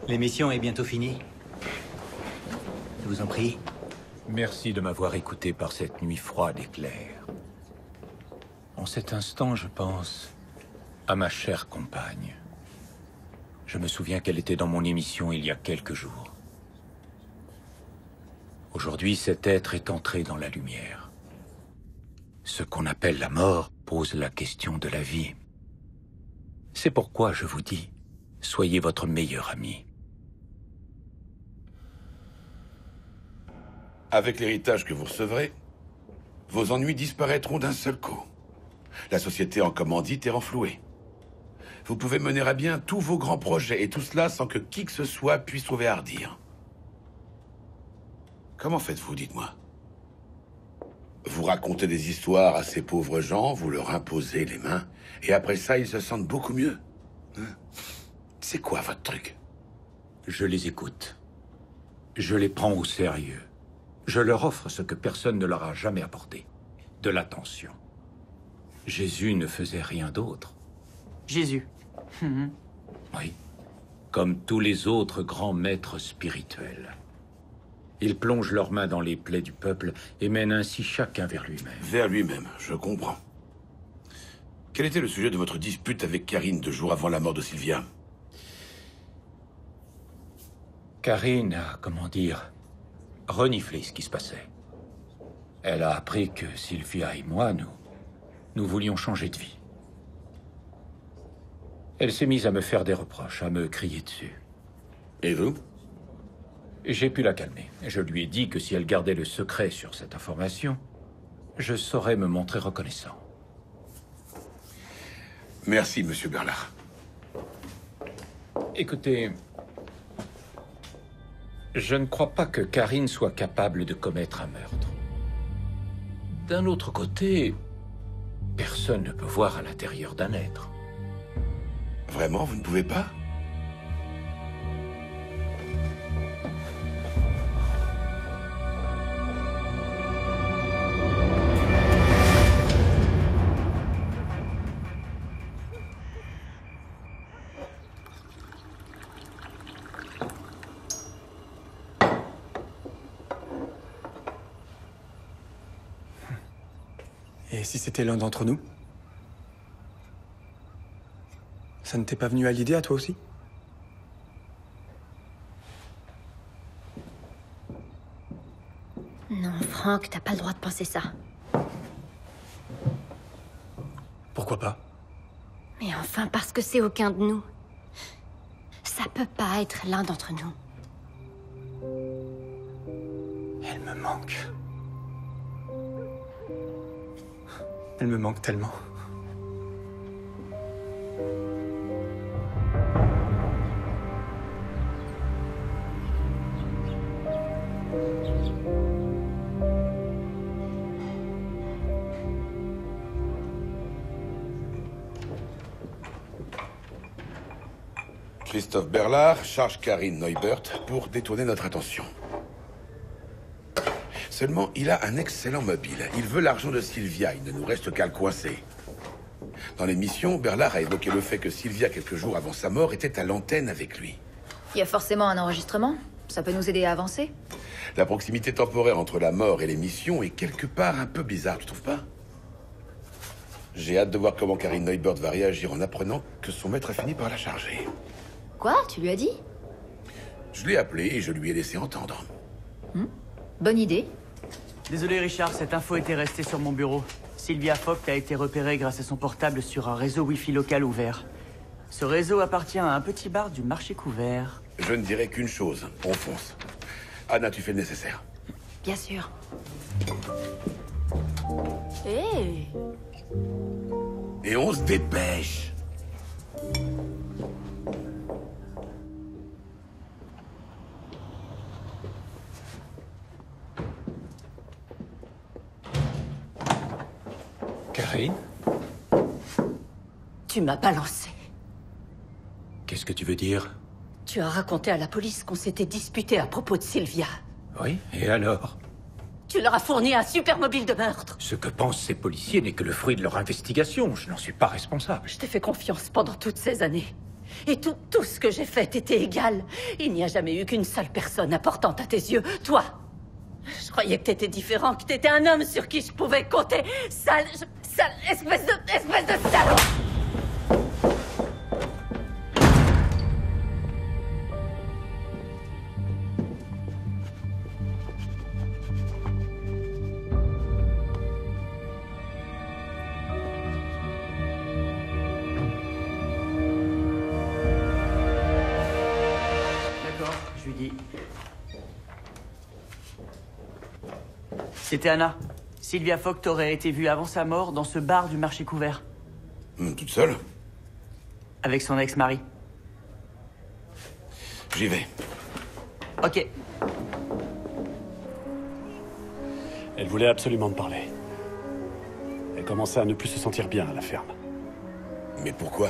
L'émission est bientôt finie. Je vous en prie. Merci de m'avoir écouté par cette nuit froide et claire. En cet instant, je pense à ma chère compagne. Je me souviens qu'elle était dans mon émission il y a quelques jours. Aujourd'hui, cet être est entré dans la lumière. Ce qu'on appelle la mort pose la question de la vie. C'est pourquoi je vous dis, soyez votre meilleur ami. Avec l'héritage que vous recevrez, vos ennuis disparaîtront d'un seul coup. La société en commandite est renflouée. Vous pouvez mener à bien tous vos grands projets, et tout cela sans que qui que ce soit puisse trouver à redire. Comment faites-vous, dites-moi? Vous racontez des histoires à ces pauvres gens, vous leur imposez les mains, et après ça, ils se sentent beaucoup mieux. Hein? C'est quoi votre truc? Je les écoute. Je les prends au sérieux. Je leur offre ce que personne ne leur a jamais apporté. De l'attention. Jésus ne faisait rien d'autre. Jésus. Oui. Comme tous les autres grands maîtres spirituels. Ils plongent leurs mains dans les plaies du peuple et mènent ainsi chacun vers lui-même. Vers lui-même, je comprends. Quel était le sujet de votre dispute avec Karine 2 jours avant la mort de Sylvia? Karine a, comment dire, reniflé ce qui se passait. Elle a appris que Sylvia et moi, nous voulions changer de vie. Elle s'est mise à me faire des reproches, à me crier dessus. Et vous? J'ai pu la calmer. Je lui ai dit que si elle gardait le secret sur cette information, je saurais me montrer reconnaissant. Merci, Monsieur Berlard. Écoutez, je ne crois pas que Karine soit capable de commettre un meurtre. D'un autre côté, personne ne peut voir à l'intérieur d'un être. Vraiment, vous ne pouvez pas? Et si c'était l'un d'entre nous? Ça ne t'est pas venu à l'idée à toi aussi? Non, Franck, t'as pas le droit de penser ça. Pourquoi pas? Mais enfin, parce que c'est aucun de nous. Ça peut pas être l'un d'entre nous. Elle me manque. Elle me manque tellement. Christophe Berlard charge Karine Neubert pour détourner notre attention. Seulement, il a un excellent mobile. Il veut l'argent de Sylvia, il ne nous reste qu'à le coincer. Dans l'émission, Berlard a évoqué le fait que Sylvia, quelques jours avant sa mort, était à l'antenne avec lui. Il y a forcément un enregistrement. Ça peut nous aider à avancer. La proximité temporaire entre la mort et l'émission est quelque part un peu bizarre, tu trouves pas? J'ai hâte de voir comment Karine Neubert va réagir en apprenant que son maître a fini par la charger. Quoi? Tu lui as dit? Je l'ai appelé et je lui ai laissé entendre. Bonne idée. Désolé Richard, cette info était restée sur mon bureau. Sylvia Vogt a été repérée grâce à son portable sur un réseau Wi-Fi local ouvert. Ce réseau appartient à un petit bar du marché couvert. Je ne dirai qu'une chose, on fonce. Anna, tu fais le nécessaire. Bien sûr. Hé! Et on se dépêche. Karine? Tu m'as balancé. Qu'est-ce que tu veux dire? Tu as raconté à la police qu'on s'était disputé à propos de Sylvia. Oui, et alors? Tu leur as fourni un super mobile de meurtre. Ce que pensent ces policiers n'est que le fruit de leur investigation. Je n'en suis pas responsable. Je t'ai fait confiance pendant toutes ces années. Et tout ce que j'ai fait était égal. Il n'y a jamais eu qu'une seule personne importante à tes yeux, toi. Je croyais que t'étais différent, que t'étais un homme sur qui je pouvais compter. Sale espèce de salaud! D'accord, je lui dis. C'était Anna. Sylvia Vogt aurait été vue avant sa mort dans ce bar du marché couvert. Toute seule? Avec son ex-mari. J'y vais. Ok. Elle voulait absolument me parler. Elle commençait à ne plus se sentir bien à la ferme. Mais pourquoi?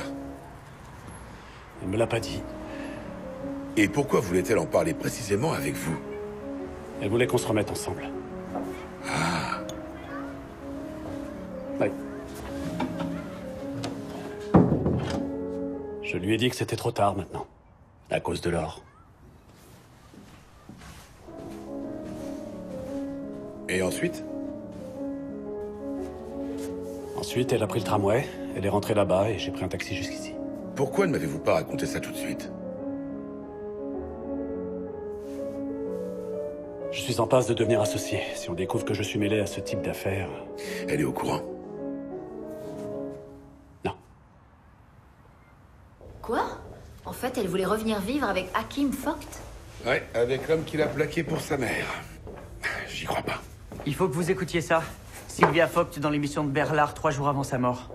Elle me l'a pas dit. Et pourquoi voulait-elle en parler précisément avec vous? Elle voulait qu'on se remette ensemble. Ah. Oui. Je lui ai dit que c'était trop tard maintenant. À cause de l'or. Et ensuite? Ensuite, elle a pris le tramway, elle est rentrée là-bas et j'ai pris un taxi jusqu'ici. Pourquoi ne m'avez-vous pas raconté ça tout de suite? Je suis en passe de devenir associé. Si on découvre que je suis mêlé à ce type d'affaires... Elle est au courant? Quoi? En fait, elle voulait revenir vivre avec Hakim Vogt? Ouais, avec l'homme qui l'a plaqué pour sa mère. J'y crois pas. Il faut que vous écoutiez ça. Sylvia Vogt dans l'émission de Berlard 3 jours avant sa mort.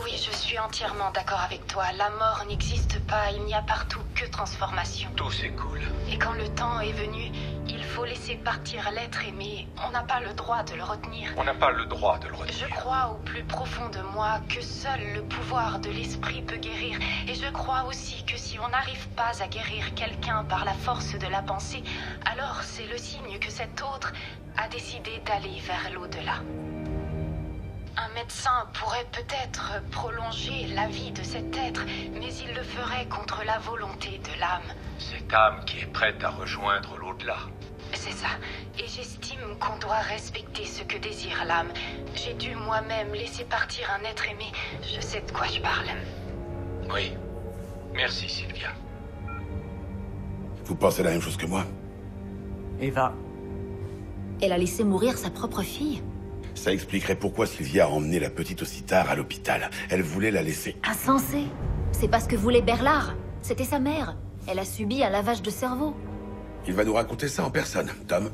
Oui, je suis entièrement d'accord avec toi. La mort n'existe pas, il n'y a partout que transformation. Tout s'écoule. Et quand le temps est venu, il faut laisser partir l'être aimé. On n'a pas le droit de le retenir. On n'a pas le droit de le retenir. Je crois au plus profond de moi que seul le pouvoir de l'esprit peut guérir. Et je crois aussi que si on n'arrive pas à guérir quelqu'un par la force de la pensée, alors c'est le signe que cet autre a décidé d'aller vers l'au-delà. Un médecin pourrait peut-être prolonger la vie de cet être, mais il le ferait contre la volonté de l'âme. Cette âme qui est prête à rejoindre l'au-delà. C'est ça. Et j'estime qu'on doit respecter ce que désire l'âme. J'ai dû moi-même laisser partir un être aimé. Je sais de quoi je parle. Oui. Merci, Sylvia. Vous pensez la même chose que moi? Eva. Elle a laissé mourir sa propre fille? Ça expliquerait pourquoi Sylvia a emmené la petite aussi tard à l'hôpital. Elle voulait la laisser. Insensé. C'est parce que voulait Berlard. C'était sa mère. Elle a subi un lavage de cerveau. Il va nous raconter ça en personne, Tom.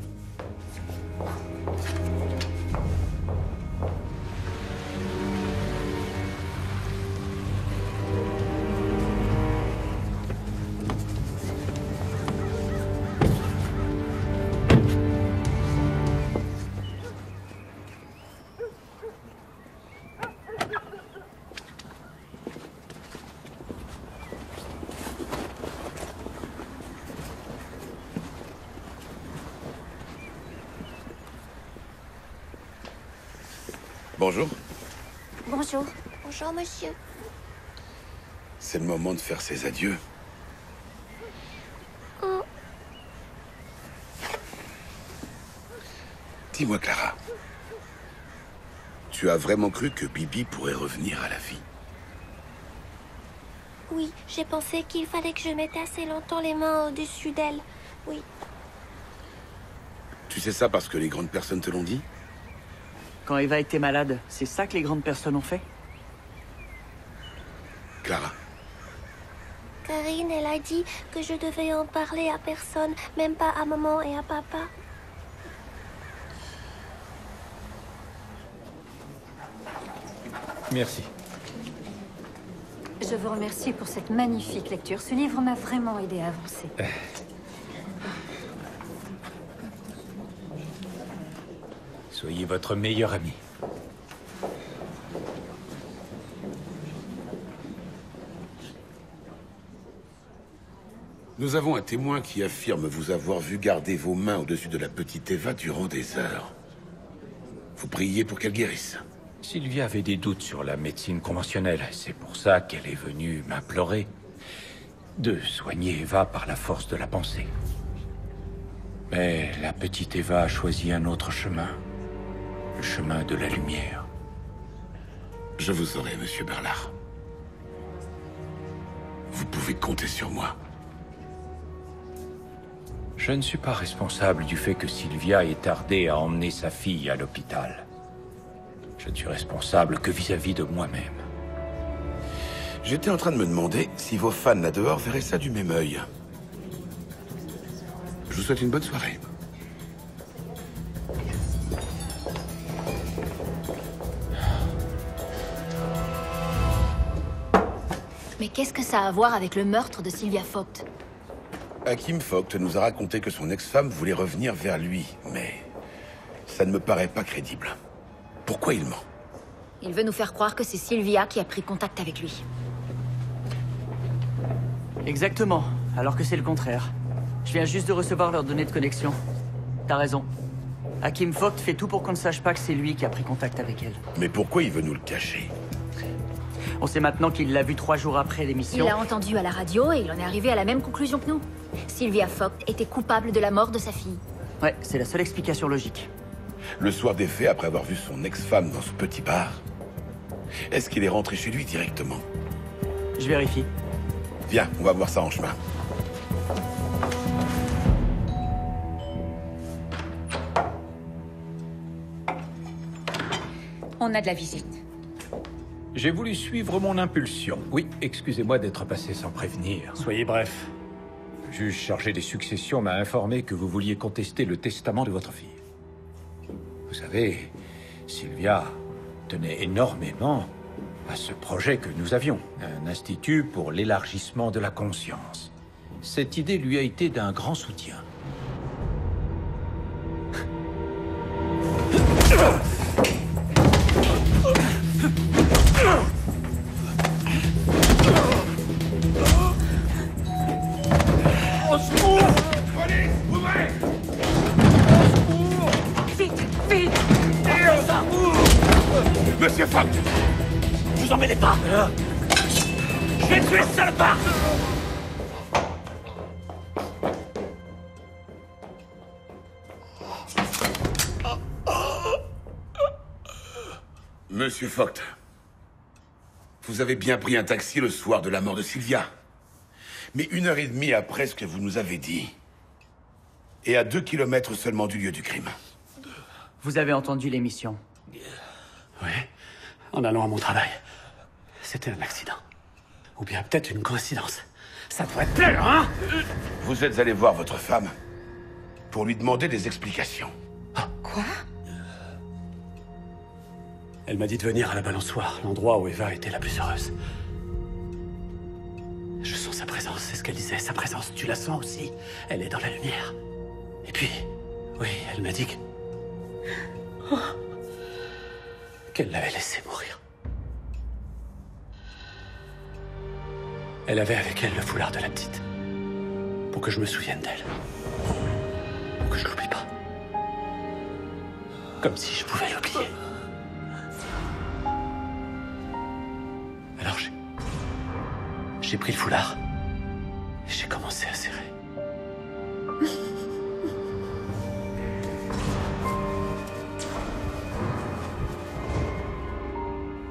Bonjour. Bonjour. Bonjour, monsieur. C'est le moment de faire ses adieux. Oh. Dis-moi, Clara. Tu as vraiment cru que Bibi pourrait revenir à la vie? Oui, j'ai pensé qu'il fallait que je mette assez longtemps les mains au-dessus d'elle. Oui. Tu sais ça parce que les grandes personnes te l'ont dit? Quand Eva était malade, c'est ça que les grandes personnes ont fait? Clara. Karine, elle a dit que je devais en parler à personne, même pas à maman et à papa. Merci. Je vous remercie pour cette magnifique lecture. Ce livre m'a vraiment aidé à avancer. Soyez votre meilleur ami. Nous avons un témoin qui affirme vous avoir vu garder vos mains au-dessus de la petite Eva durant des heures. Vous priez pour qu'elle guérisse. Sylvia avait des doutes sur la médecine conventionnelle. C'est pour ça qu'elle est venue m'implorer de soigner Eva par la force de la pensée. Mais la petite Eva a choisi un autre chemin. Le chemin de la lumière. Je vous aurai, monsieur Berlard. Vous pouvez compter sur moi. Je ne suis pas responsable du fait que Sylvia ait tardé à emmener sa fille à l'hôpital. Je ne suis responsable que vis-à-vis de moi-même. J'étais en train de me demander si vos fans là dehors verraient ça du même œil. Je vous souhaite une bonne soirée. Mais qu'est-ce que ça a à voir avec le meurtre de Sylvia Vogt? Hakim Vogt nous a raconté que son ex-femme voulait revenir vers lui, mais Ça ne me paraît pas crédible. Pourquoi il ment? Il veut nous faire croire que c'est Sylvia qui a pris contact avec lui. Exactement, alors que c'est le contraire. Je viens juste de recevoir leurs données de connexion. T'as raison. Hakim Vogt fait tout pour qu'on ne sache pas que c'est lui qui a pris contact avec elle. Mais pourquoi il veut nous le cacher? On sait maintenant qu'il l'a vu 3 jours après l'émission. Il l'a entendu à la radio et il en est arrivé à la même conclusion que nous. Sylvia Vogt était coupable de la mort de sa fille. Ouais, c'est la seule explication logique. Le soir des faits, après avoir vu son ex-femme dans ce petit bar, est-ce qu'il est rentré chez lui directement? Je vérifie. Viens, on va voir ça en chemin. On a de la visite. J'ai voulu suivre mon impulsion. Oui, excusez-moi d'être passé sans prévenir. Soyez bref. Le juge chargé des successions m'a informé que vous vouliez contester le testament de votre fille. Vous savez, Sylvia tenait énormément à ce projet que nous avions, un institut pour l'élargissement de la conscience. Cette idée lui a été d'un grand soutien. Au secours! Police, ouvrez! Vite, vite! Monsieur Vogt! Vous en mêlez pas! Je vais tuer ce salopard! Monsieur Vogt, vous avez bien pris un taxi le soir de la mort de Sylvia. Mais 1h30 après ce que vous nous avez dit. Et à 2 kilomètres seulement du lieu du crime. Vous avez entendu l'émission? Oui, en allant à mon travail. C'était un accident. Ou bien peut-être une coïncidence. Ça devrait te plaire, hein? Vous êtes allé voir votre femme pour lui demander des explications. Quoi? Elle m'a dit de venir à la balançoire, l'endroit où Eva était la plus heureuse. Je sens sa présence, c'est ce qu'elle disait, sa présence. Tu la sens aussi. Elle est dans la lumière. Et puis, oui, elle m'a dit qu'elle l'avait laissé mourir. Elle avait avec elle le foulard de la petite. Pour que je me souvienne d'elle. Pour que je l'oublie pas. Comme si je pouvais l'oublier. Alors j'ai pris le foulard et j'ai commencé à serrer.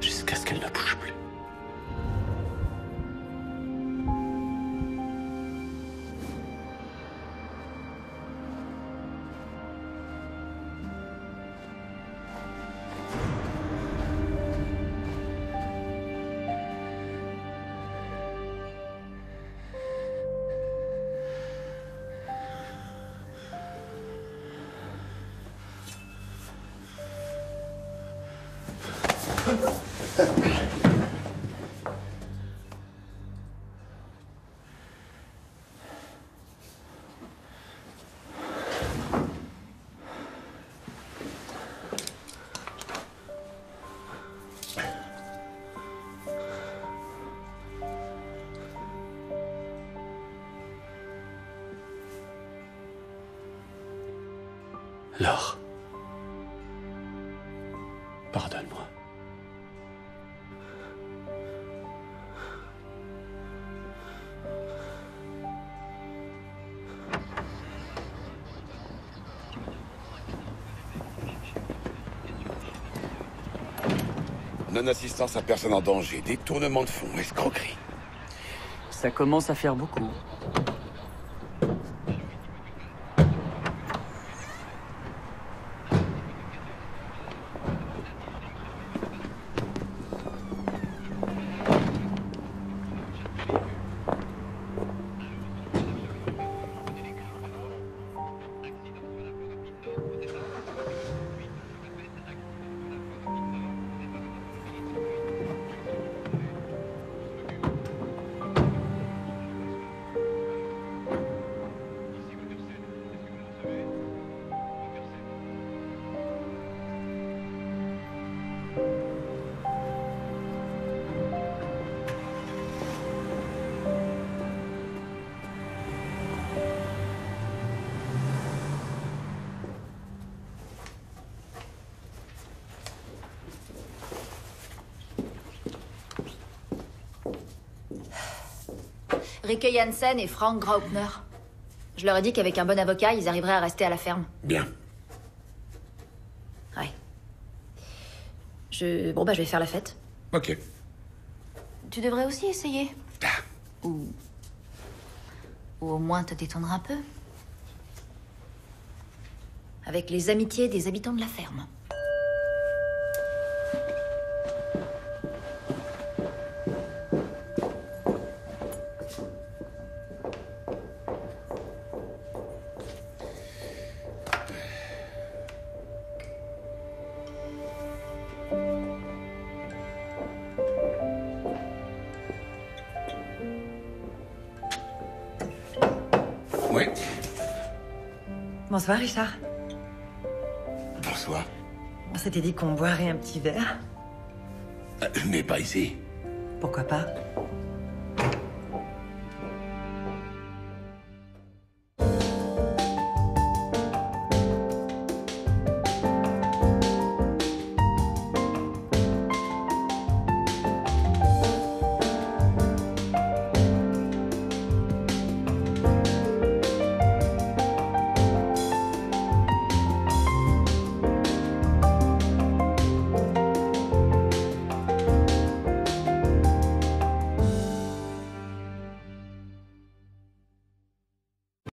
Jusqu'à ce qu'elle ne bouge plus. Laure. Pardonne-moi. Non-assistance à personne en danger, détournement de fonds, escroquerie. Ça commence à faire beaucoup. Rikke Jansen et Frank Graupner. Je leur ai dit qu'avec un bon avocat, ils arriveraient à rester à la ferme. Bien. Ouais. Bon, bah, je vais faire la fête. Ok. Tu devrais aussi essayer. Ou au moins te détendre un peu. Avec les amitiés des habitants de la ferme. Oui. Bonsoir, Richard. Bonsoir. On s'était dit qu'on boirait un petit verre. Mais pas ici. Pourquoi pas?